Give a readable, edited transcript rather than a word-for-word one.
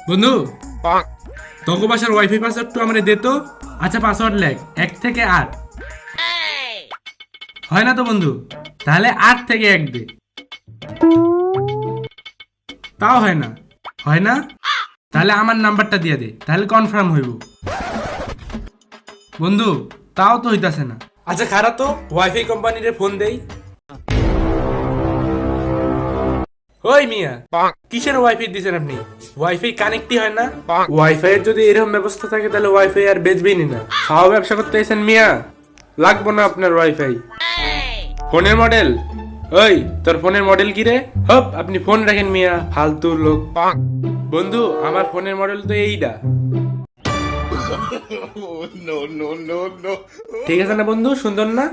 বন্ধু তোকে বাসার ওয়াইফাই পাসওয়ার্ডটা আমারে দে তো। আচ্ছা পাসওয়ার্ড লেখ 1 থেকে 8। হয় না তো বন্ধু? তাহলে 8 থেকে 1 দে। তাও হয় না? হয় না? তাহলে আমার নাম্বারটা দিয়ে দে, তাহলে কনফার্ম হইব। বন্ধু তাও তো হইতাছে না। আচ্ছা খারাপ তো ওয়াইফাই কোম্পানিরে ফোন দেই। ওই মিয়া, কিসের ওয়াইফাই দিছেন আপনি? ওয়াইফাই কানেক্টই হয় না। ওয়াইফাই এর যদি এরকম ব্যবস্থা থাকে তাহলে ওয়াইফাই আর বেচবেই না। খাওয়া ব্যবসা করতে এসেন মিয়া, লাগবো না আপনার ওয়াইফাই। ফোনের মডেল? ওই তোর ফোনের মডেল কি রে? হপ আপনি ফোন রাখেন মিয়া, ফালতু লোক। বন্ধু আমার ফোনের মডেল তো এইটা। ঠিক আছে না বন্ধু, সুন্দর না?